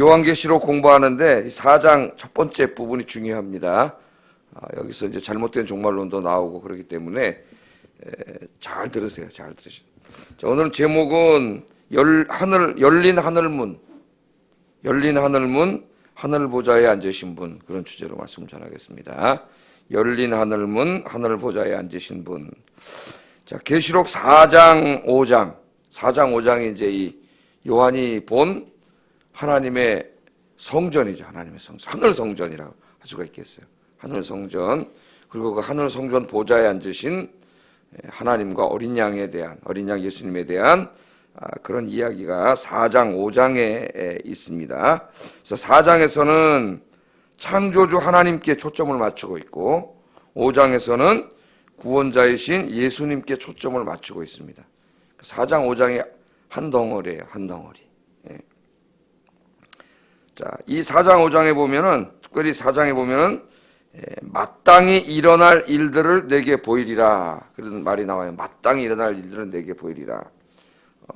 요한계시록 공부하는데 4장 첫 번째 부분이 중요합니다. 여기서 이제 잘못된 종말론도 나오고 그렇기 때문에 잘 들으세요. 잘 들으세요. 자, 오늘 제목은 열린 하늘문, 하늘 보좌에 앉으신 분, 그런 주제로 말씀 전하겠습니다. 열린 하늘문, 하늘 보좌에 앉으신 분. 자, 계시록 4장 5장이 이제 이 요한이 본 하나님의 성전이죠. 하나님의 성전. 하늘 성전이라고 할 수가 있겠어요. 하늘 성전. 그리고 그 하늘 성전 보좌에 앉으신 하나님과 어린 양 예수님에 대한 그런 이야기가 4장 5장에 있습니다. 그래서 4장에서는 창조주 하나님께 초점을 맞추고 있고 5장에서는 구원자이신 예수님께 초점을 맞추고 있습니다. 4장 5장이 한 덩어리예요. 한 덩어리. 자, 이 4장 5장에 보면은, 특별히 4장에 보면은 마땅히 일어날 일들을 내게 보이리라, 그런 말이 나와요. 마땅히 일어날 일들을 내게 보이리라.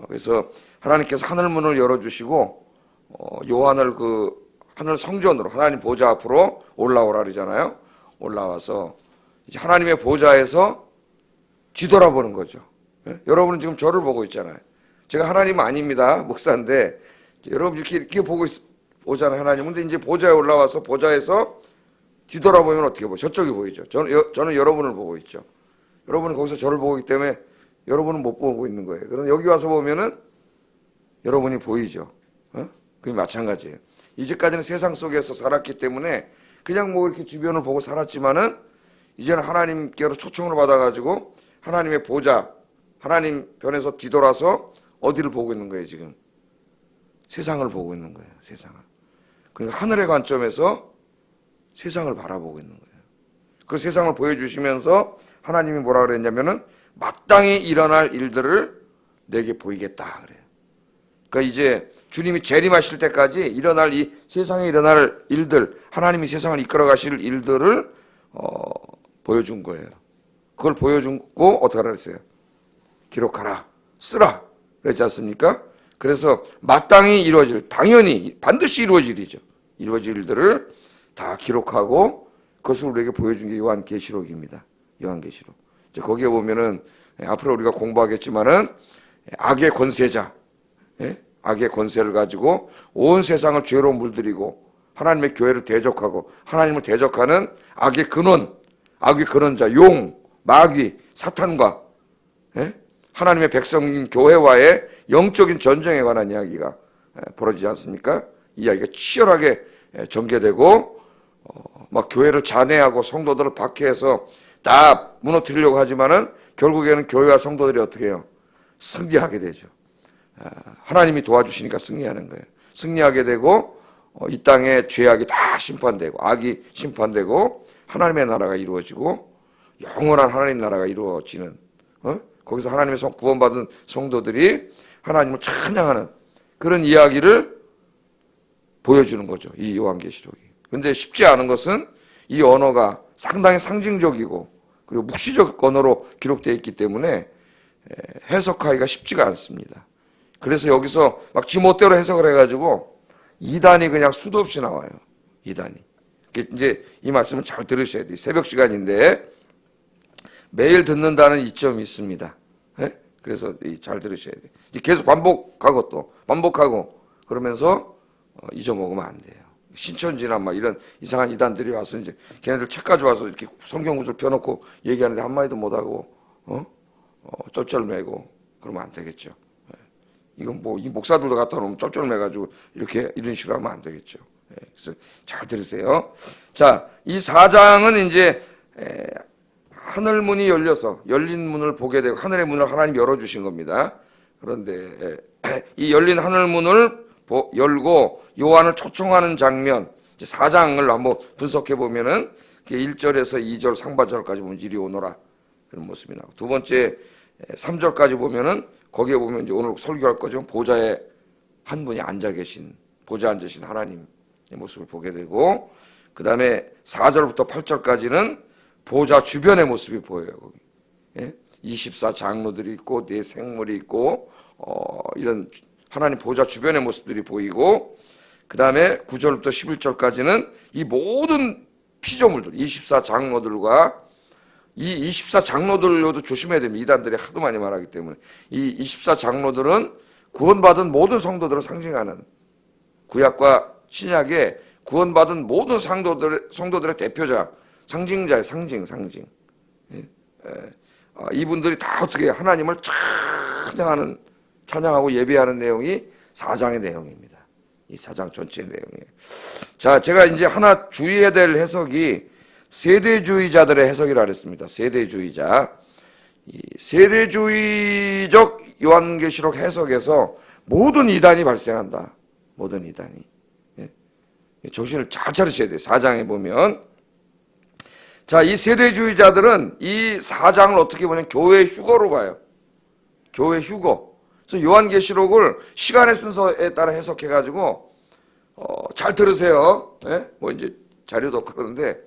그래서 하나님께서 하늘문을 열어주시고 요한을 그 하늘 성전으로, 하나님 보좌 앞으로 올라오라 그러잖아요. 올라와서 이제 하나님의 보좌에서 뒤돌아보는 거죠. 여러분은 지금 저를 보고 있잖아요. 제가 하나님은 아닙니다. 목사인데 여러분 이렇게 보잖아요. 하나님. 근데 이제 보좌에 올라와서 보좌에서 뒤돌아보면 어떻게 보여요? 저쪽이 보이죠. 저는 여러분을 보고 있죠. 여러분은 거기서 저를 보고 있기 때문에 여러분은 못 보고 있는 거예요. 그럼 여기 와서 보면은 여러분이 보이죠. 그게 마찬가지예요. 이제까지는 세상 속에서 살았기 때문에 그냥 뭐 이렇게 주변을 보고 살았지만은 이제는 하나님께로 초청을 받아가지고 하나님의 보좌, 하나님 편에서 뒤돌아서 어디를 보고 있는 거예요, 지금? 세상을 보고 있는 거예요, 세상을. 그러니까 하늘의 관점에서 세상을 바라보고 있는 거예요. 그 세상을 보여주시면서 하나님이 뭐라 그랬냐면은 마땅히 일어날 일들을 내게 보이겠다 그래요. 그러니까 이제 주님이 재림하실 때까지 일어날 이 세상에 일어날 일들, 하나님이 세상을 이끌어 가실 일들을 보여준 거예요. 그걸 보여주고 어떻게 하라 그랬어요? 기록하라, 쓰라 그랬지 않습니까? 그래서 마땅히 이루어질, 당연히 반드시 이루어질 일이죠. 이루어질 일들을 다 기록하고 그것을 우리에게 보여준 게 요한계시록입니다. 요한계시록. 이제 거기에 보면은 앞으로 우리가 공부하겠지만은 악의 권세자, 악의 권세를 가지고 온 세상을 죄로 물들이고 하나님의 교회를 대적하고 하나님을 대적하는 악의 근원, 악의 근원자, 용, 마귀, 사탄과 하나님의 백성인 교회와의 영적인 전쟁에 관한 이야기가 벌어지지 않습니까? 이 이야기가 치열하게 전개되고 막 교회를 잔해하고 성도들을 박해해서 다 무너뜨리려고 하지만은 결국에는 교회와 성도들이 어떻게 해요? 승리하게 되죠. 하나님이 도와주시니까 승리하는 거예요. 승리하게 되고 이 땅에 죄악이 다 심판되고 악이 심판되고 하나님의 나라가 이루어지고 영원한 하나님 나라가 이루어지는 거기서 하나님의 구원받은 성도들이 하나님을 찬양하는 그런 이야기를 보여주는 거죠. 이 요한계시록이. 근데 쉽지 않은 것은 이 언어가 상당히 상징적이고 그리고 묵시적 언어로 기록되어 있기 때문에 해석하기가 쉽지가 않습니다. 그래서 여기서 막 지멋대로 해석을 해가지고 이단이 그냥 수도 없이 나와요. 이단이. 이제 이 말씀을 잘 들으셔야 돼요. 새벽 시간인데 매일 듣는다는 이점이 있습니다. 그래서 잘 들으셔야 돼요. 계속 반복하고 그러면서 잊어먹으면 안 돼요. 신천지나 막 이런 이상한 이단들이 와서 이제 걔네들 책 가져와서 이렇게 성경 구절 펴놓고 얘기하는데 한마디도 못하고 쩔쩔매고 그러면 안 되겠죠. 이건 뭐 이 목사들도 갖다 놓으면 쩔쩔매가지고 이런 식으로 하면 안 되겠죠. 그래서 잘 들으세요. 자, 이 4장은 이제 하늘 문이 열려서 열린 문을 보게 되고 하늘의 문을 하나님이 열어주신 겁니다. 그런데 이 열린 하늘 문을 열고 요한을 초청하는 장면, 4장을 한번 분석해 보면은 1절에서 2절 상반절까지 보면 이리 오너라 그런 모습이 나오고 두 번째 3절까지 보면은 거기에 보면 이제 오늘 설교할 거지만 보좌에 한 분이 앉아 계신 보좌에 앉으신 하나님의 모습을 보게 되고 그 다음에 4절부터 8절까지는 보좌 주변의 모습이 보여요. 거기 24장로들이 있고 네 생물이 있고 이런 하나님 보좌 주변의 모습들이 보이고 그 다음에 9절부터 11절까지는 이 모든 피조물들, 24장로들과 이 24장로들로도 조심해야 됩니다. 이단들이 하도 많이 말하기 때문에. 이 24장로들은 구원받은 모든 성도들을 상징하는, 구약과 신약에 구원받은 모든 성도들의 대표자, 상징자예요. 상징. 이분들이 다 어떻게 하나님을 찬양하고 예배하는 내용이 4장의 내용입니다. 이 4장 전체의 내용이에요. 자, 제가 이제 하나 주의해야 될 해석이 세대주의자들의 해석이라 그랬습니다. 세대주의자. 이 세대주의적 요한계시록 해석에서 모든 이단이 발생한다. 모든 이단이. 정신을 잘 차리셔야 돼요. 4장에 보면. 자, 이 세대주의자들은 이 4장을 어떻게 보면 교회 휴거로 봐요. 교회 휴거. 그래서 요한계시록을 시간의 순서에 따라 해석해가지고, 잘 들으세요. 예? 뭐 이제 자료도 그러는데,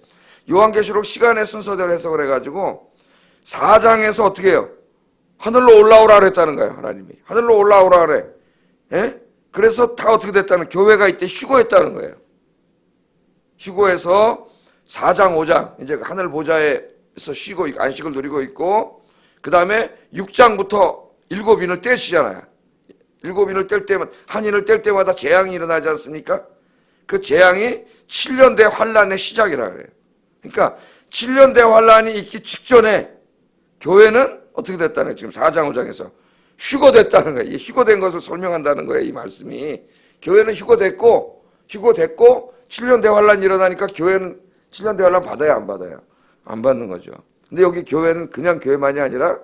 요한계시록 시간의 순서대로 해석을 해가지고, 4장에서 어떻게 해요? 하늘로 올라오라 그랬다는 거예요, 하나님이. 하늘로 올라오라 그래. 예? 그래서 다 어떻게 됐다는, 교회가 이때 휴거했다는 거예요. 휴거해서 4장, 5장, 이제 하늘 보좌에서 쉬고, 안식을 누리고 있고, 그 다음에 6장부터 7인을 떼시잖아요. 7인을 뗄 때마다, 한인을 뗄 때마다 재앙이 일어나지 않습니까? 그 재앙이 7년대 환란의 시작이라 그래요. 그러니까 7년대 환란이 있기 직전에 교회는 어떻게 됐다는 거예요? 지금 4장, 5장에서 휴거됐다는 거예요. 이 휴거된 것을 설명한다는 거예요, 이 말씀이. 교회는 휴거됐고 7년대 환란이 일어나니까 교회는 7년대 환란 받아요, 안 받아요? 안 받는 거죠. 근데 여기 교회는 그냥 교회만이 아니라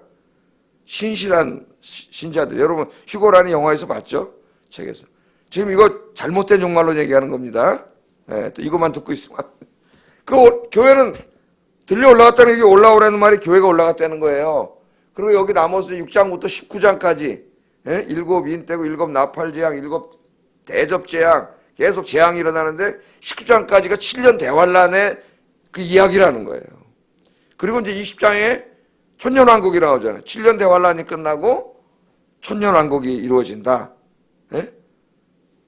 신실한 신자들. 여러분 휴거라는 영화에서 봤죠? 책에서. 지금 이거 잘못된 종말로 얘기하는 겁니다. 네, 또 이것만 듣고 있으면 그 교회는 들려 올라갔다는 게 올라오라는 말이 교회가 올라갔다는 거예요. 그리고 여기 나머지 6장부터 19장까지 7인 떼고 7 나팔재앙, 7 대접재앙, 계속 재앙이 일어나는데 19장까지가 7년 대환란의 그 이야기라는 거예요. 그리고 이제 20장에 천년왕국이 나오잖아요. 7년 대환란이 끝나고 천년왕국이 이루어진다. 예?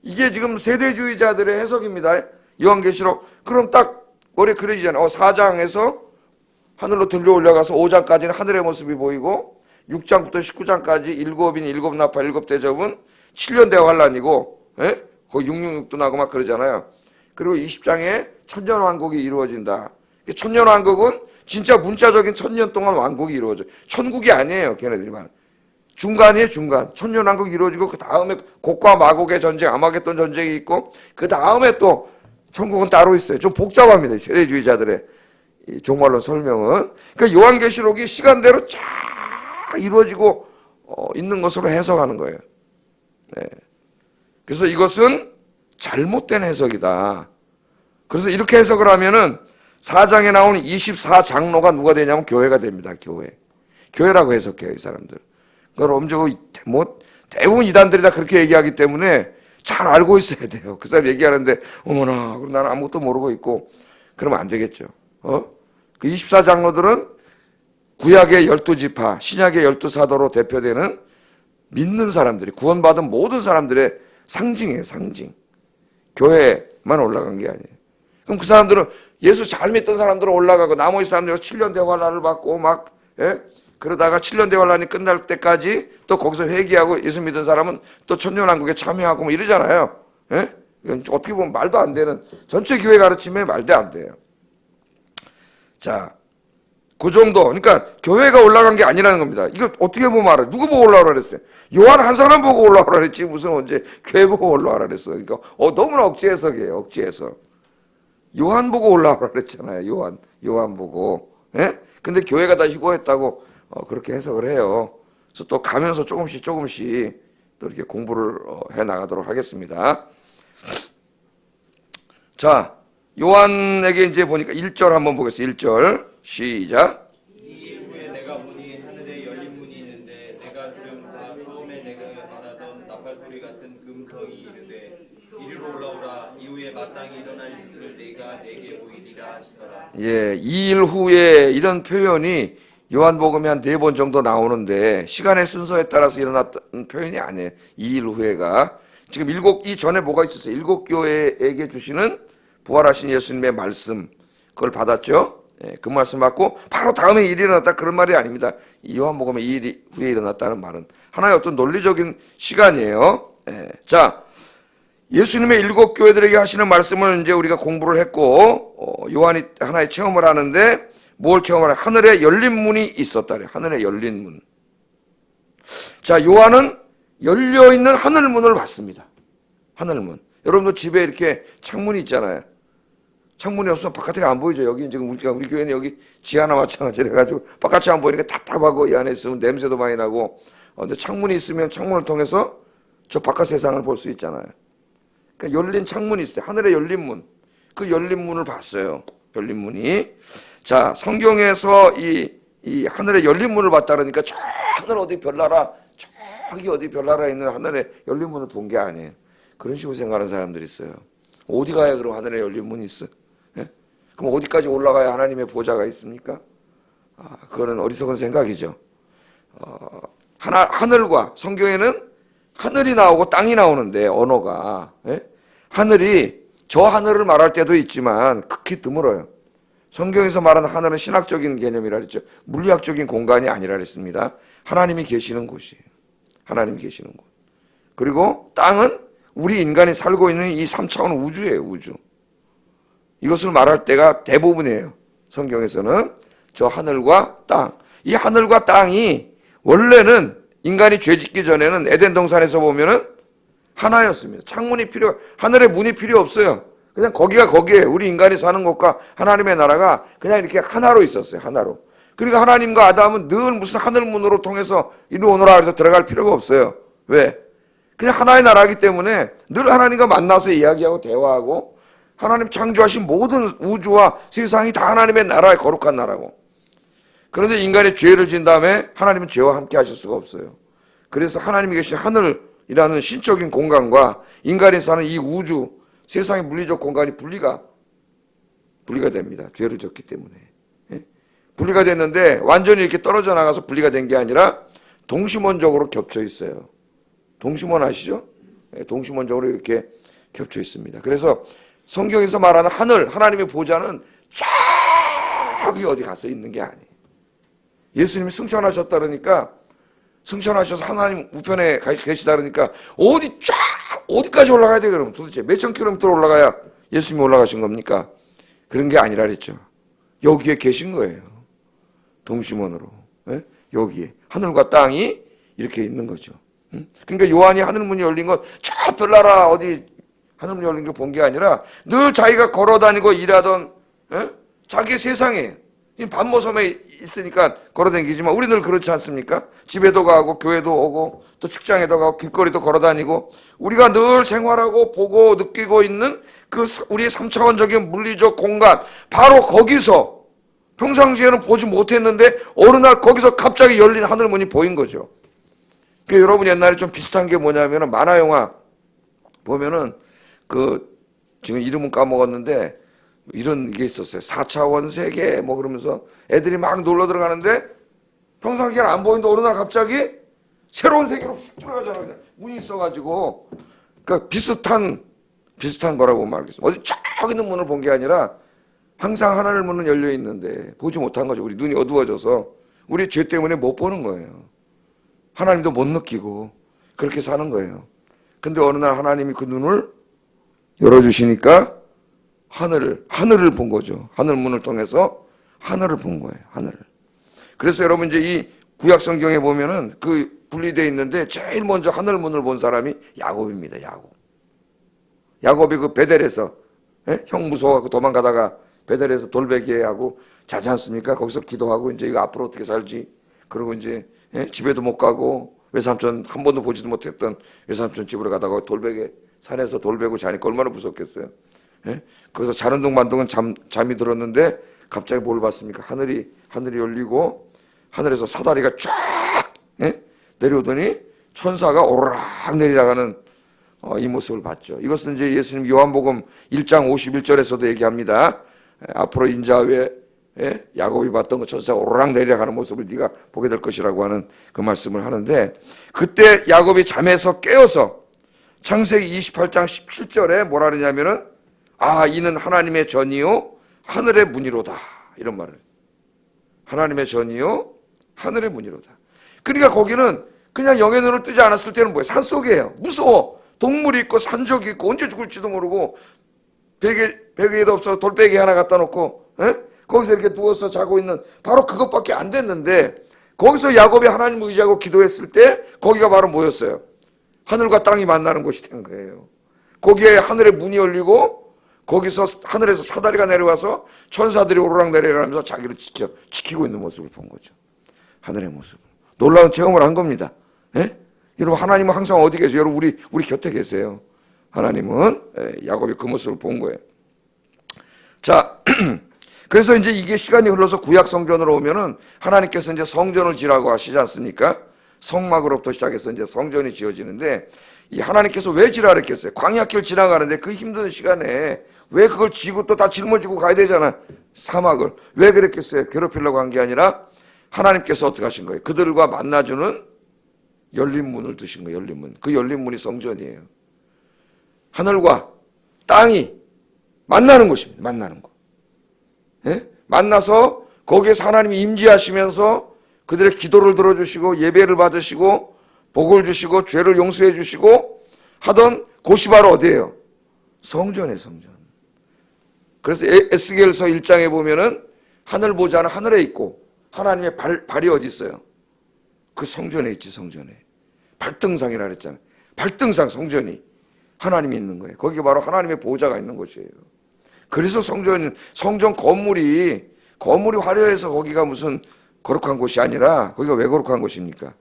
이게 지금 세대주의자들의 해석입니다. 요한계시록. 그럼 딱 머리에 그려지잖아요. 4장에서 하늘로 들려 올라가서 5장까지는 하늘의 모습이 보이고 6장부터 19장까지 7인, 7 나팔, 7 대접은 7년 대환란이고, 예? 거기 666도 나고 막 그러잖아요. 그리고 20장에 천년왕국이 이루어진다. 천년왕국은 진짜 문자적인 1000년 동안 왕국이 이루어져요. 천국이 아니에요, 걔네들이 말. 중간이에요, 중간. 천년왕국이 이루어지고 그 다음에 곡과 마곡의 전쟁, 아마겟돈 전쟁이 있고 그 다음에 또 천국은 따로 있어요. 좀 복잡합니다, 세대주의자들의 이 종말론 설명은. 그러니까 요한계시록이 시간대로 쫙 이루어지고 있는 것으로 해석하는 거예요. 네. 그래서 이것은 잘못된 해석이다. 그래서 이렇게 해석을 하면은 4장에 나오는 24장로가 누가 되냐면 교회가 됩니다. 교회라고 해석해요, 이 사람들. 그걸 엄청 대부분 이단들이 다 그렇게 얘기하기 때문에 잘 알고 있어야 돼요. 그 사람 얘기하는데 어머나, 그럼 나는 아무것도 모르고 있고 그러면 안 되겠죠. 그 24장로들은 구약의 12지파, 신약의 12사도로 대표되는 믿는 사람들이, 구원받은 모든 사람들의 상징이에요, 상징. 교회만 올라간 게 아니에요. 그럼 그 사람들은 예수 잘 믿던 사람들은 올라가고 나머지 사람들은 7년 대환란을 받고 막 그러다가 7년 대환란이 끝날 때까지 또 거기서 회개하고 예수 믿은 사람은 또 천년왕국에 참여하고 뭐 이러잖아요. 이건 어떻게 보면 말도 안 되는, 전체 교회 가르침에 말도 안 돼요. 자, 그 정도. 그러니까 교회가 올라간 게 아니라는 겁니다. 이거 어떻게 보면 알아요? 누구 보고 올라오라 그랬어요? 요한 한 사람 보고 올라오라 그랬지 무슨 언제 교회 보고 올라오라 그랬어. 그러니까 너무나 억지 해석이에요. 억지 해석. 요한 보고 올라오라 그랬잖아요. 요한 보고. 근데 교회가 다 휴거했다고 그렇게 해석을 해요. 그래서 또 가면서 조금씩 또 이렇게 공부를 해 나가도록 하겠습니다. 자, 요한에게 이제 보니까 1절 한번 보겠습니다. 1절 시작. 이 이후에 내가 보니 하늘에 열린 문이 있는데 내가 두려움사 처음에 내가 말하던 나팔 소리 같은 금성이 이르되 이리로 올라오라. 이후에 마땅히 일어날 일들을 내가 내게 보이리라 하시더라. 예, 이 일 후에 이런 표현이 요한복음에 한 4번 정도 나오는데 시간의 순서에 따라서 일어났던 표현이 아니에요. 이 일 후에가 지금 이 전에 뭐가 있었어요? 7교회에게 주시는 부활하신 예수님의 말씀, 그걸 받았죠. 예, 그 말씀 받고 바로 다음에 일이 일어났다, 그런 말이 아닙니다. 이 요한복음에 이 일이 후에 일어났다는 말은 하나의 어떤 논리적인 시간이에요. 예, 자, 예수님의 7교회들에게 하시는 말씀을 이제 우리가 공부를 했고, 요한이 하나의 체험을 하는데 뭘 체험을 해? 하늘에 열린 문이 있었다래. 하늘에 열린 문. 자, 요한은 열려있는 하늘문을 봤습니다. 하늘문. 여러분도 집에 이렇게 창문이 있잖아요. 창문이 없으면 바깥에 안 보이죠. 여기 지금 우리 교회는 여기 지하나 마찬가지로 해가지고 바깥이 안 보이니까 답답하고 이 안에 있으면 냄새도 많이 나고, 근데 창문이 있으면 창문을 통해서 저 바깥 세상을 볼 수 있잖아요. 그러니까 열린 창문이 있어요. 하늘에 열린 문. 그 열린 문을 봤어요. 열린 문이. 자, 성경에서 이 하늘에 열린 문을 봤다 그러니까 저 하늘 어디 별나라, 저기 어디 별나라에 있는 하늘에 열린 문을 본 게 아니에요. 그런 식으로 생각하는 사람들이 있어요. 어디 가야 그럼 하늘에 열린 문이 있어? 예? 그럼 어디까지 올라가야 하나님의 보좌가 있습니까? 그거는 어리석은 생각이죠. 하늘과, 성경에는 하늘이 나오고 땅이 나오는데, 언어가, 예? 하늘이 저 하늘을 말할 때도 있지만 극히 드물어요. 성경에서 말하는 하늘은 신학적인 개념이라 그랬죠. 물리학적인 공간이 아니라 그랬습니다. 하나님이 계시는 곳이에요. 하나님이 계시는 곳. 그리고 땅은 우리 인간이 살고 있는 이 3차원 우주예요. 우주. 이것을 말할 때가 대부분이에요. 성경에서는 저 하늘과 땅. 이 하늘과 땅이 원래는 인간이 죄 짓기 전에는 에덴 동산에서 보면은 하나였습니다. 하늘에 문이 필요 없어요. 그냥 거기가 거기에요. 우리 인간이 사는 곳과 하나님의 나라가 그냥 이렇게 하나로 있었어요. 하나로. 그러니까 하나님과 아담은 늘 무슨 하늘문으로 통해서 이리 오너라 해서 들어갈 필요가 없어요. 왜? 그냥 하나의 나라이기 때문에 늘 하나님과 만나서 이야기하고 대화하고, 하나님 창조하신 모든 우주와 세상이 다 하나님의 나라의 거룩한 나라고. 그런데 인간이 죄를 지은 다음에 하나님은 죄와 함께 하실 수가 없어요. 그래서 하나님이 계신 하늘이라는 신적인 공간과 인간이 사는 이 우주, 세상의 물리적 공간이 분리가 됩니다. 죄를 졌기 때문에. 분리가 됐는데 완전히 이렇게 떨어져 나가서 분리가 된 게 아니라 동심원적으로 겹쳐 있어요. 동심원 아시죠? 동심원적으로 이렇게 겹쳐 있습니다. 그래서 성경에서 말하는 하늘, 하나님의 보좌는 저기 어디 가서 있는 게 아니에요. 예수님이 승천하셨다 그러니까, 승천하셔서 하나님 우편에 계시다 그러니까 어디까지 올라가야 돼 그러면 도대체 몇천 킬로미터 올라가야 예수님이 올라가신 겁니까? 그런 게 아니라 그랬죠. 여기에 계신 거예요. 동심원으로. 여기에 하늘과 땅이 이렇게 있는 거죠. 그러니까 요한이 하늘문이 열린 건 저 별나라 어디 하늘문이 열린 거 본 게 아니라 늘 자기가 걸어다니고 일하던 자기 세상에, 반모섬에 있으니까 걸어다니지만 우리 늘 그렇지 않습니까? 집에도 가고 교회도 오고 또 직장에도 가고 길거리도 걸어다니고, 우리가 늘 생활하고 보고 느끼고 있는 그 우리의 3차원적인 물리적 공간, 바로 거기서 평상시에는 보지 못했는데 어느 날 거기서 갑자기 열린 하늘문이 보인 거죠. 그 여러분 옛날에 좀 비슷한 게 뭐냐면은 만화 영화 보면은 지금 이름은 까먹었는데 이런 게 있었어요. 4차원 세계 뭐 그러면서 애들이 막 놀러 들어가는데 평상시에는 안 보이는데 어느 날 갑자기 새로운 세계로 훅 들어가잖아요. 그냥 문이 있어가지고. 그러니까 비슷한 거라고 말하겠습니다. 어디 쫙 있는 문을 본 게 아니라 항상 하늘 문은 열려 있는데 보지 못한 거죠. 우리 눈이 어두워져서 우리 죄 때문에 못 보는 거예요. 하나님도 못 느끼고 그렇게 사는 거예요. 근데 어느 날 하나님이 그 눈을 열어주시니까 하늘을 본 거죠. 하늘 문을 통해서 하늘을 본 거예요. 하늘을. 그래서 여러분 이제 이 구약 성경에 보면은 그 분리되어 있는데 제일 먼저 하늘 문을 본 사람이 야곱입니다. 야곱이 그 베델에서 형 무서워하고 도망가다가 베델에서 돌베개하고 자지 않습니까? 거기서 기도하고 이제 이거 앞으로 어떻게 살지? 그리고 이제 집에도 못 가고 외삼촌 한 번도 보지도 못했던 외삼촌 집으로 가다가 돌베개 산에서 돌베고 자니까 얼마나 무섭겠어요. 거기서 자는 동반동은 잠이 들었는데 갑자기 뭘 봤습니까? 하늘이 열리고 하늘에서 사다리가 쫙 내려오더니 천사가 오르락 내리락하는 이 모습을 봤죠. 이것은 이제 예수님 요한복음 1장 51절에서도 얘기합니다. 앞으로 인자 후에 야곱이 봤던 그 천사가 오르락 내리락하는 모습을 네가 보게 될 것이라고 하는 그 말씀을 하는데, 그때 야곱이 잠에서 깨어서 창세기 28장 17절에 뭐라 그러냐면은 이는 하나님의 전이요 하늘의 문이로다 이런 말을. 하나님의 전이요 하늘의 문이로다. 그러니까 거기는 그냥 영의 눈을 뜨지 않았을 때는 뭐예요? 산속이에요. 무서워. 동물이 있고 산적이 있고 언제 죽을지도 모르고 베개도 없어 돌베개 하나 갖다 놓고 거기서 이렇게 누워서 자고 있는 바로 그것밖에 안 됐는데 거기서 야곱이 하나님을 의지하고 기도했을 때 거기가 바로 뭐였어요? 하늘과 땅이 만나는 곳이 된 거예요. 거기에 하늘의 문이 열리고 거기서 하늘에서 사다리가 내려와서 천사들이 오르락 내리락하면서 자기를 지키고 있는 모습을 본 거죠. 하늘의 모습. 놀라운 체험을 한 겁니다. 여러분 하나님은 항상 어디 계세요? 여러분 우리 곁에 계세요. 하나님은 야곱이 그 모습을 본 거예요. 자, 그래서 이제 이게 시간이 흘러서 구약 성전으로 오면은 하나님께서 이제 성전을 지라고 하시지 않습니까? 성막으로부터 시작해서 이제 성전이 지어지는데 이 하나님께서 왜 지라 그랬겠어요? 광야길 지나가는데 그 힘든 시간에 왜 그걸 지고 또 다 짊어지고 가야 되잖아. 사막을. 왜 그랬겠어요? 괴롭히려고 한 게 아니라 하나님께서 어떻게 하신 거예요? 그들과 만나주는 열린 문을 두신 거예요. 열린 문. 그 열린 문이 성전이에요. 하늘과 땅이 만나는 곳입니다. 만나는 곳. 만나서 거기에서 하나님이 임재하시면서 그들의 기도를 들어주시고 예배를 받으시고 복을 주시고 죄를 용서해 주시고 하던 곳이 바로 어디예요? 성전이에요. 성전. 그래서 에스겔서 1장에 보면은 하늘 보좌는 하늘에 있고 하나님의 발이 어디 있어요? 그 성전에 있지. 성전에. 발등상이라 그랬잖아요. 발등상 성전이 하나님이 있는 거예요. 거기 바로 하나님의 보좌가 있는 곳이에요. 그래서 성전 건물이 화려해서 거기가 무슨 거룩한 곳이 아니라 거기가 왜 거룩한 곳입니까?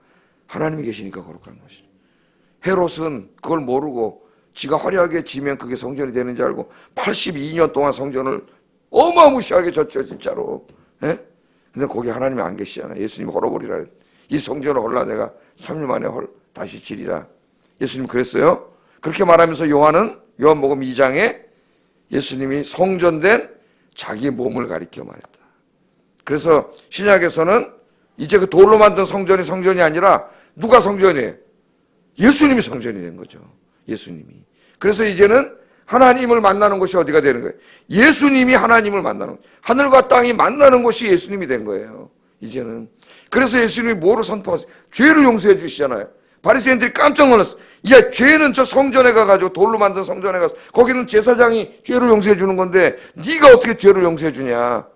하나님이 계시니까 거룩한 곳이에요. 헤롯은 그걸 모르고 지가 화려하게 지면 그게 성전이 되는 줄 알고 82년 동안 성전을 어마무시하게 졌죠. 진짜로. 근데 거기 하나님이 안 계시잖아요. 예수님이 헐어버리라. 이 성전을 헐라 내가 3일 만에 다시 지리라. 예수님 그랬어요. 그렇게 말하면서 요한복음 2장에 예수님이 성전된 자기 몸을 가리켜 말했다. 그래서 신약에서는 이제 그 돌로 만든 성전이 아니라 누가 성전이에요? 예수님이 성전이 된 거죠. 예수님이. 그래서 이제는 하나님을 만나는 곳이 어디가 되는 거예요? 예수님이 하나님을 만나는 곳. 하늘과 땅이 만나는 곳이 예수님이 된 거예요. 이제는. 그래서 예수님이 뭐를 선포하세요? 죄를 용서해 주시잖아요. 바리새인들이 깜짝 놀랐어요. 야, 죄는 저 성전에 가가지고 돌로 만든 성전에 가서 거기는 제사장이 죄를 용서해 주는 건데 네가 어떻게 죄를 용서해 주냐?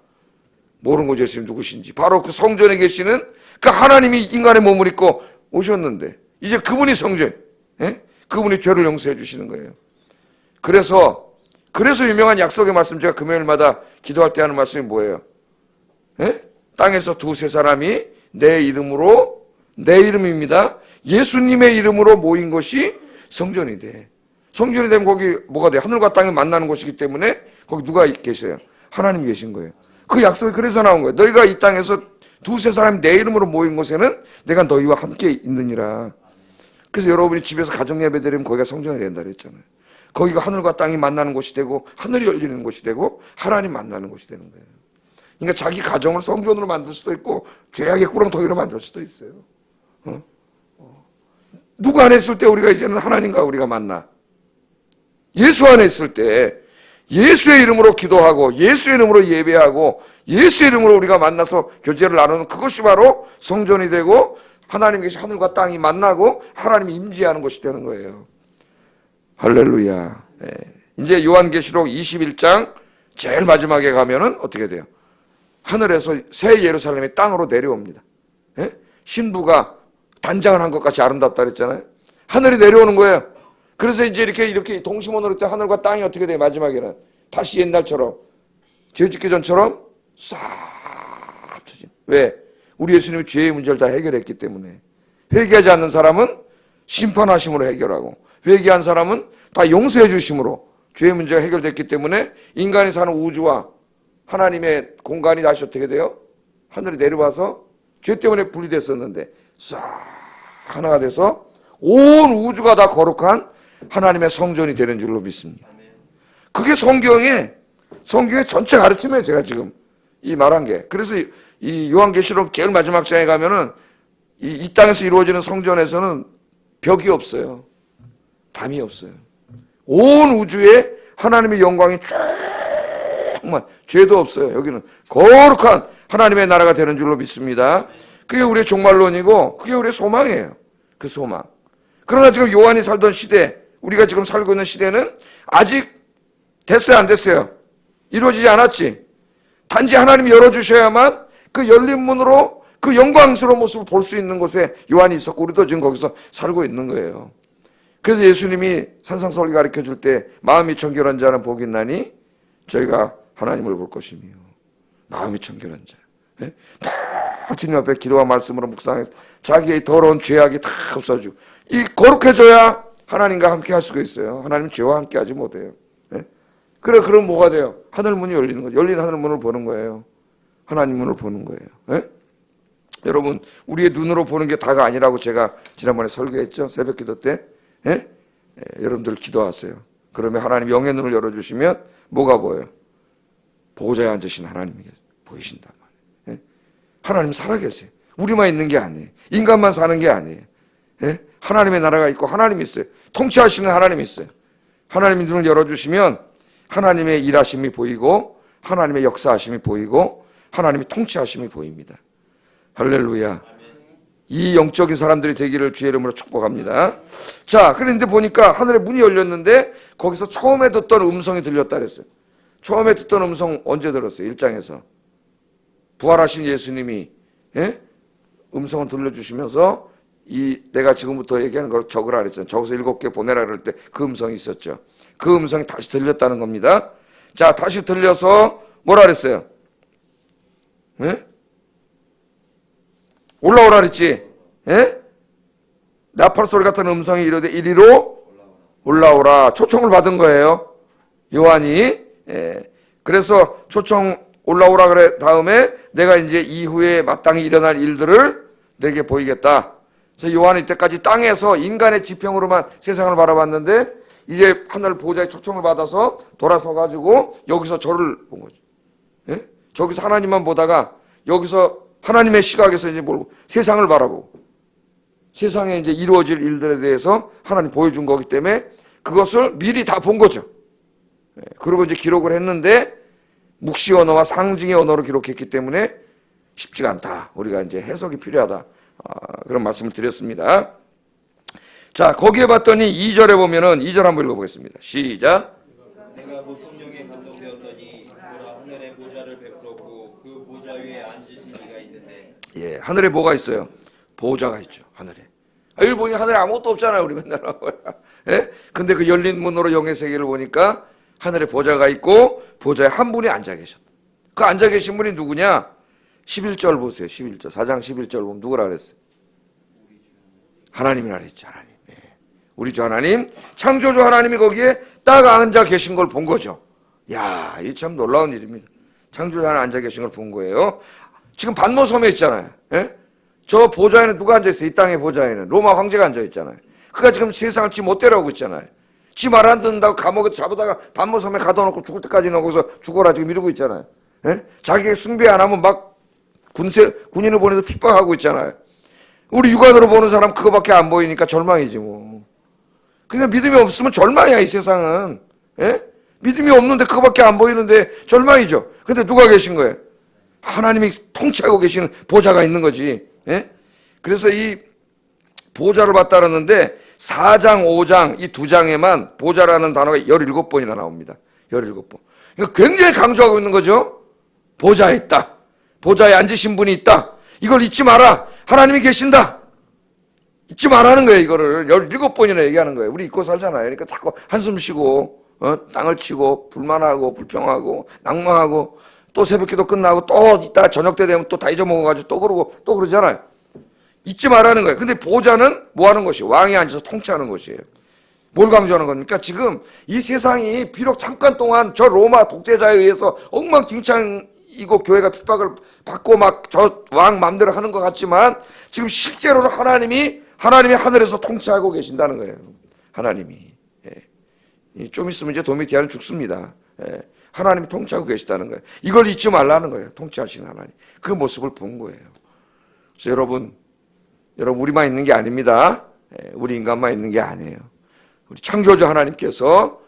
모르는 거죠. 예수님 누구신지. 바로 그 성전에 계시는 그 하나님이 인간의 몸을 입고 오셨는데 이제 그분이 성전. 그분이 죄를 용서해 주시는 거예요. 그래서 유명한 약속의 말씀, 제가 금요일마다 기도할 때 하는 말씀이 뭐예요? 땅에서 두세 사람이 내 이름입니다. 예수님의 이름으로 모인 것이 성전이 돼. 성전이 되면 거기 뭐가 돼? 하늘과 땅이 만나는 곳이기 때문에 거기 누가 계셔요? 하나님이 계신 거예요. 그 약속이 그래서 나온 거예요. 너희가 이 땅에서 두세 사람이 내 이름으로 모인 곳에는 내가 너희와 함께 있느니라. 그래서 여러분이 집에서 가정 예배 드리면 거기가 성전이 된다 그랬잖아요. 거기가 하늘과 땅이 만나는 곳이 되고 하늘이 열리는 곳이 되고 하나님 만나는 곳이 되는 거예요. 그러니까 자기 가정을 성전으로 만들 수도 있고 죄악의 꾸렁텅이로 만들 수도 있어요. 누구 안에 있을 때 우리가 이제는 하나님과 우리가 만나? 예수 안에 있을 때 예수의 이름으로 기도하고 예수의 이름으로 예배하고 예수의 이름으로 우리가 만나서 교제를 나누는 그것이 바로 성전이 되고 하나님 계신 하늘과 땅이 만나고 하나님이 임재하는 것이 되는 거예요. 할렐루야. 이제 요한계시록 21장 제일 마지막에 가면은 어떻게 돼요? 하늘에서 새 예루살렘이 땅으로 내려옵니다. 신부가 단장을 한 것 같이 아름답다 그랬잖아요. 하늘이 내려오는 거예요. 그래서 이제 이렇게 동심원으로 때 하늘과 땅이 어떻게 돼요? 마지막에는 다시 옛날처럼 죄짓기 전처럼 싹 합쳐진. 왜? 우리 예수님이 죄의 문제를 다 해결했기 때문에. 회개하지 않는 사람은 심판하심으로 해결하고 회개한 사람은 다 용서해 주심으로 죄의 문제가 해결됐기 때문에 인간이 사는 우주와 하나님의 공간이 다시 어떻게 돼요? 하늘이 내려와서 죄 때문에 분리됐었는데 싹 하나가 돼서 온 우주가 다 거룩한 하나님의 성전이 되는 줄로 믿습니다. 그게 성경의 전체 가르침이에요. 제가 지금 이 말한 게. 그래서 이 요한계시록 제일 마지막 장에 가면은 이 땅에서 이루어지는 성전에서는 벽이 없어요. 담이 없어요. 온 우주에 하나님의 영광이 정말 죄도 없어요. 여기는 거룩한 하나님의 나라가 되는 줄로 믿습니다. 그게 우리의 종말론이고 그게 우리의 소망이에요. 그 소망. 그러나 지금 요한이 살던 시대, 우리가 지금 살고 있는 시대는 아직 됐어요, 안 됐어요? 이루어지지 않았지. 단지 하나님이 열어주셔야만 그 열린 문으로 그 영광스러운 모습을 볼 수 있는 곳에 요한이 있었고 우리도 지금 거기서 살고 있는 거예요. 그래서 예수님이 산상설교 가르쳐 줄 때 마음이 청결한 자는 복이 있나니 저희가 하나님을 볼 것이며 마음이 청결한 자. 네? 다 주님 앞에 기도와 말씀으로 묵상해서 자기의 더러운 죄악이 다 없어지고 이 거룩해져야 하나님과 함께 할 수가 있어요. 하나님은 죄와 함께 하지 못해요. 네? 그럼 뭐가 돼요? 하늘 문이 열리는 거죠. 열린 하늘 문을 보는 거예요. 하나님 문을 보는 거예요. 네? 여러분 우리의 눈으로 보는 게 다가 아니라고 제가 지난번에 설교했죠. 새벽 기도 때. 네? 여러분들 기도하세요. 그러면 하나님 영의 눈을 열어주시면 뭐가 보여요? 보호자에 앉으신 하나님이 보이신단 말이에요. 네? 하나님 살아계세요. 우리만 있는 게 아니에요. 인간만 사는 게 아니에요. 네? 하나님의 나라가 있고 하나님이 있어요. 통치하시는 하나님이 있어요. 하나님의 눈을 열어주시면 하나님의 일하심이 보이고 하나님의 역사하심이 보이고 하나님의 통치하심이 보입니다. 할렐루야. 이 영적인 사람들이 되기를 주의 이름으로 축복합니다. 자, 그런데 보니까 하늘의 문이 열렸는데 거기서 처음에 듣던 음성이 들렸다 그랬어요. 처음에 듣던 음성 언제 들었어요? 1장에서. 부활하신 예수님이 음성을 들려주시면서 내가 지금부터 얘기하는 걸 적으라 그랬잖아요. 적어서 7개 보내라 그럴 때 그 음성이 있었죠. 그 음성이 다시 들렸다는 겁니다. 자, 다시 들려서 뭐라 그랬어요? 올라오라 그랬지. 나팔 소리 같은 음성이 이르되 이리로 올라오라. 초청을 받은 거예요. 요한이. 그래서 초청 올라오라 그래 다음에 내가 이제 이후에 마땅히 일어날 일들을 내게 보이겠다. 그래서 요한이 이때까지 땅에서 인간의 지평으로만 세상을 바라봤는데 이제 하늘 보호자의 초청을 받아서 돌아서 가지고 여기서 저를 본 거죠. 저기서 하나님만 보다가 여기서 하나님의 시각에서 이제 모르고 세상을 바라보고 세상에 이제 이루어질 일들에 대해서 하나님 보여준 거기 때문에 그것을 미리 다 본 거죠. 그리고 이제 기록을 했는데 묵시 언어와 상징의 언어로 기록했기 때문에 쉽지가 않다. 우리가 이제 해석이 필요하다. 그런 말씀을 드렸습니다. 자, 거기에 봤더니 2절에 보면은 2절 한번 읽어보겠습니다. 시작. 내가 곧 성령에 감동되었더니 보라 하늘에 보좌를 베풀었고 그 보좌 위에 앉으신 이가 있는데 예, 하늘에 뭐가 있어요? 보좌가 있죠. 하늘에. 여기 보니 하늘에 아무것도 없잖아요. 우리 맨날. 예? 근데 그 열린 문으로 영의 세계를 보니까 하늘에 보좌가 있고 보좌에 한 분이 앉아 계셨다. 그 앉아 계신 분이 누구냐? 11절 보세요. 11절. 4장 11절 보면 누구라 그랬어요? 하나님이라 그랬죠. 하나님. 예. 우리 주 하나님, 창조주 하나님이 거기에 딱 앉아 계신 걸 본 거죠. 야, 이 참 놀라운 일입니다. 창조주 하나님 앉아 계신 걸 본 거예요. 지금 반모섬에 있잖아요. 예? 저 보좌에는 누가 앉아 있어요? 이 땅의 보좌에는 로마 황제가 앉아 있잖아요. 그가 지금 세상을 지 못대로 하고 있잖아요. 지 말 안 듣는다고 감옥에 잡아다가 반모섬에 가둬놓고 죽을 때까지는 거기서 죽어라 지금 이러고 있잖아요. 예? 자기가 숭배 안 하면 막 군인을 보내서 핍박하고 있잖아요. 우리 육안으로 보는 사람 그거밖에 안 보이니까 절망이지 뭐. 그냥 믿음이 없으면 절망이야 이 세상은. 예? 믿음이 없는데 그거밖에 안 보이는데 절망이죠. 근데 누가 계신 거예요? 하나님이 통치하고 계시는 보좌가 있는 거지. 예? 그래서 이 보좌를 봤다 그러는데 4장, 5장 이 두 장에만 보좌라는 단어가 17번이나 나옵니다. 17번. 그러니까 굉장히 강조하고 있는 거죠. 보좌에 있다. 보좌에 앉으신 분이 있다. 이걸 잊지 마라. 하나님이 계신다. 잊지 말라는 거예요. 이거를 17번이나 얘기하는 거예요. 우리 잊고 살잖아요. 그러니까 자꾸 한숨 쉬고 땅을 치고 불만하고 불평하고 낭망하고 또 새벽기도 끝나고 또 이따 저녁 때 되면 또 다 잊어먹어가지고 또 그러고 또 그러잖아요. 잊지 말라는 거예요. 근데 보좌는 뭐 하는 것이에요? 왕이 앉아서 통치하는 것이에요. 뭘 강조하는 겁니까? 지금 이 세상이 비록 잠깐 동안 저 로마 독재자에 의해서 엉망진창이고 교회가 핍박을 받고 막 저 왕 마음대로 하는 것 같지만 지금 실제로는 하나님이 하늘에서 통치하고 계신다는 거예요. 하나님이. 예. 좀 있으면 이제 도미티아는 죽습니다. 예. 하나님이 통치하고 계시다는 거예요. 이걸 잊지 말라는 거예요. 통치하시는 하나님. 그 모습을 본 거예요. 그래서 여러분 우리만 있는 게 아닙니다. 우리 인간만 있는 게 아니에요. 우리 창조주 하나님께서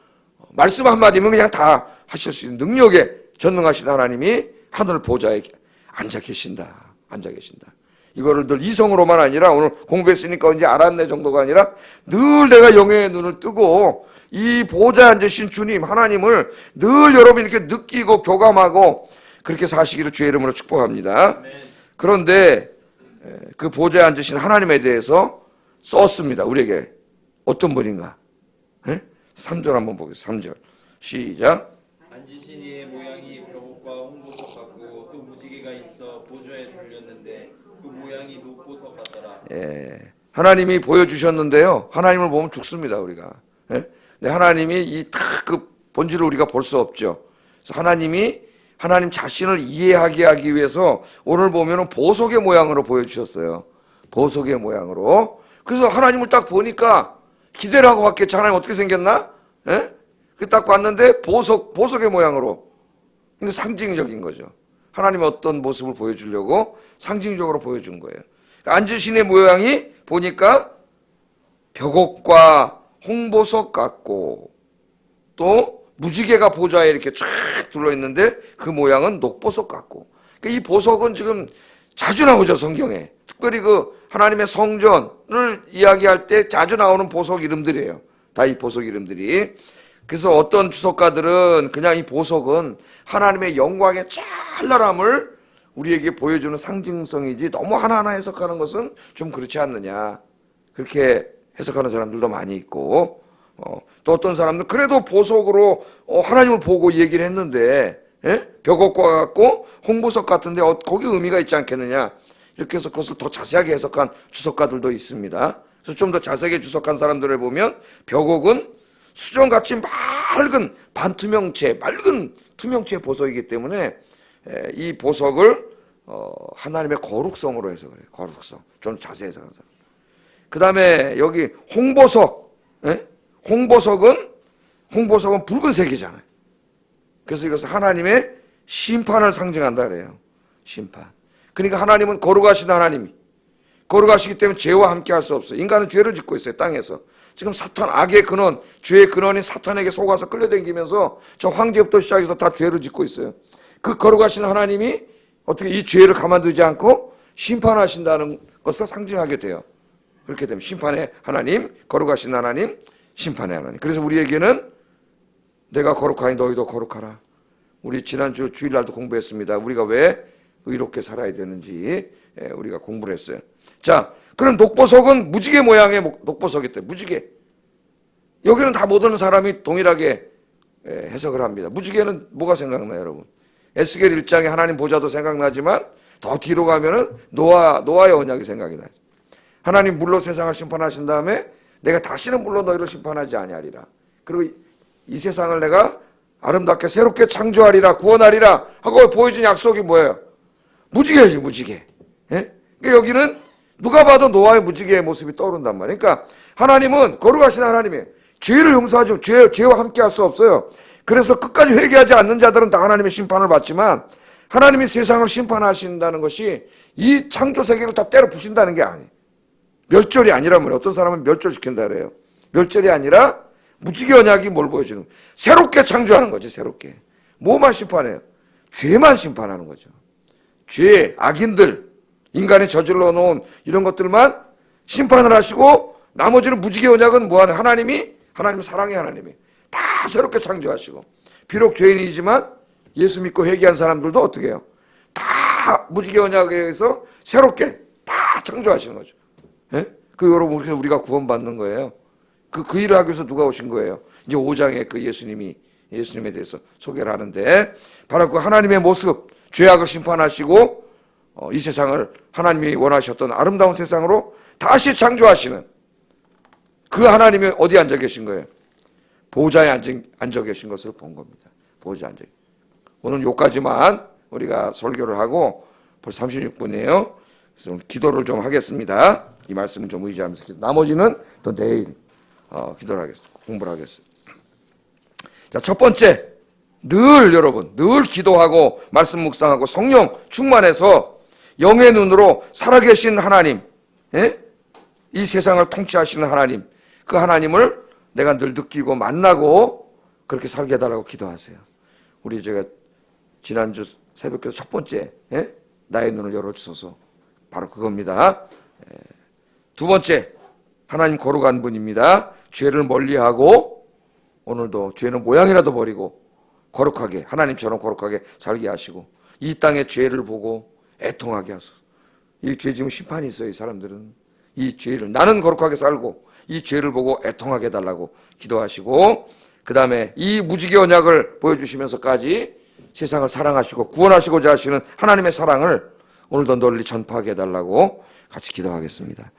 말씀 한마디면 그냥 다 하실 수 있는 능력에 전능하신 하나님이 하늘 보좌에 앉아 계신다. 앉아 계신다. 이거를 늘 이성으로만 아니라 오늘 공부했으니까 이제 알았네 정도가 아니라 늘 내가 영의 눈을 뜨고 이 보좌에 앉으신 주님 하나님을 늘 여러분이 이렇게 느끼고 교감하고 그렇게 사시기를 주의 이름으로 축복합니다. 그런데 그 보좌에 앉으신 하나님에 대해서 썼습니다. 우리에게 어떤 분인가? 3절 한번 보겠습니다. 3절 시작. 앉으신 이의 모양이 벽옥과 홍보석 같고 또 무지개가 있어 보좌에 돌렸는데 그 모양이 녹보석 같더라. 하나님이 보여주셨는데요. 하나님을 보면 죽습니다. 우리가. 근데 하나님이 이 다 그 본질을 우리가 볼 수 없죠. 그래서 하나님 자신을 이해하게 하기 위해서 오늘 보면은 보석의 모양으로 보여주셨어요. 보석의 모양으로. 그래서 하나님을 딱 보니까 기대를 하고 봤겠죠. 하나님 어떻게 생겼나? 그 딱 봤는데 보석의 모양으로. 근데 상징적인 거죠. 하나님의 어떤 모습을 보여주려고 상징적으로 보여준 거예요. 앉으신 모양이 보니까 벽옥과 홍보석 같고 또 무지개가 보좌에 이렇게 쫙 둘러있는데 그 모양은 녹보석 같고. 그러니까 이 보석은 지금 자주 나오죠, 성경에. 특별히 그 하나님의 성전을 이야기할 때 자주 나오는 보석 이름들이에요. 다 이 보석 이름들이. 그래서 어떤 주석가들은 그냥 이 보석은 하나님의 영광의 찬란함을 우리에게 보여주는 상징성이지 너무 하나하나 해석하는 것은 좀 그렇지 않느냐. 그렇게 해석하는 사람들도 많이 있고, 또 어떤 사람들은 그래도 보석으로 하나님을 보고 얘기를 했는데, 벽옥과 같고 홍보석 같은데 거기 의미가 있지 않겠느냐. 이렇게 해서 그것을 더 자세하게 해석한 주석가들도 있습니다. 그래서 좀 더 자세하게 주석한 사람들을 보면 벽옥은 수정같이 맑은 반투명체, 맑은 투명체의 보석이기 때문에 이 보석을 하나님의 거룩성으로 해석을 해요. 거룩성. 좀 자세히 해석한 사람. 그 다음에 여기 홍보석. 홍보석은 붉은색이잖아요. 그래서 이것은 하나님의 심판을 상징한다 그래요. 심판. 그러니까 하나님은 거룩하신 하나님이 거룩하시기 때문에 죄와 함께 할 수 없어요. 인간은 죄를 짓고 있어요. 땅에서. 지금 사탄, 악의 근원, 죄의 근원인 사탄에게 속아서 끌려다니면서 저 황제부터 시작해서 다 죄를 짓고 있어요. 그 거룩하신 하나님이 어떻게 이 죄를 가만두지 않고 심판하신다는 것을 상징하게 돼요. 그렇게 되면 심판의 하나님, 거룩하신 하나님, 심판의 하나님. 그래서 우리에게는 내가 거룩하니 너희도 거룩하라. 우리 지난주 주일날도 공부했습니다. 우리가 왜 의롭게 살아야 되는지 우리가 공부를 했어요. 자, 그럼 녹보석은 무지개 모양의 녹보석이 때 무지개. 여기는 다 모든 사람이 동일하게 해석을 합니다. 무지개는 뭐가 생각나요, 여러분? 에스겔 1장에 하나님 보좌도 생각나지만 더 뒤로 가면은 노아의 언약이 생각이 나죠. 하나님 물로 세상을 심판하신 다음에 내가 다시는 물로 너희를 심판하지 아니하리라. 그리고 이 세상을 내가 아름답게 새롭게 창조하리라, 구원하리라 하고 보여준 약속이 뭐예요? 무지개지, 무지개. 그러니까 여기는 누가 봐도 노아의 무지개의 모습이 떠오른단 말이에요. 그러니까 하나님은 거룩하신 하나님이에요. 죄를 용서하지, 죄와 함께 할 수 없어요. 그래서 끝까지 회개하지 않는 자들은 다 하나님의 심판을 받지만 하나님이 세상을 심판하신다는 것이 이 창조 세계를 다 때려 부신다는 게 아니에요. 멸절이 아니란 말이에요. 어떤 사람은 멸절시킨다 그래요. 멸절이 아니라 무지개 언약이 뭘 보여주는 거예요? 새롭게 창조하는 거죠. 새롭게. 뭐만 심판해요? 죄만 심판하는 거죠. 죄, 악인들, 인간이 저질러 놓은 이런 것들만 심판을 하시고 나머지는 무지개 언약은 뭐하는 하나님 사랑의 하나님이 다 새롭게 창조하시고 비록 죄인이지만 예수 믿고 회개한 사람들도 어떻게 해요? 다 무지개 언약에 의해서 새롭게 다 창조하시는 거죠. 그 여러분 우리가 구원받는 거예요. 그 일을 하기 위해서 누가 오신 거예요? 이제 5장에 그 예수님에 대해서 소개를 하는데 바로 그 하나님의 모습, 죄악을 심판하시고 이 세상을 하나님이 원하셨던 아름다운 세상으로 다시 창조하시는 그 하나님이 어디 앉아 계신 거예요? 보좌에 앉아 계신 것을 본 겁니다. 보좌에 앉아. 오늘 여기까지만 우리가 설교를 하고 벌써 36분이에요. 그래서 오늘 기도를 좀 하겠습니다. 이 말씀을 좀 의지하면서 나머지는 또 내일 기도를 하겠습니다. 공부를 하겠습니다. 자, 첫 번째, 여러분 늘 기도하고 말씀 묵상하고 성령 충만해서 영의 눈으로 살아계신 하나님, 이 세상을 통치하시는 하나님, 그 하나님을 내가 늘 느끼고 만나고 그렇게 살게 해달라고 기도하세요. 우리 제가 지난주 새벽기도 첫 번째 나의 눈을 열어주소서 바로 그겁니다. 두 번째 하나님 거룩한 분입니다. 죄를 멀리하고 오늘도 죄는 모양이라도 버리고 거룩하게 하나님처럼 거룩하게 살게 하시고 이 땅의 죄를 보고 애통하게 하소서. 이 죄 지금 심판이 있어요. 이 사람들은 이 죄를 나는 거룩하게 살고 이 죄를 보고 애통하게 해달라고 기도하시고 그 다음에 이 무지개 언약을 보여주시면서까지 세상을 사랑하시고 구원하시고자 하시는 하나님의 사랑을 오늘도 널리 전파하게 해달라고 같이 기도하겠습니다.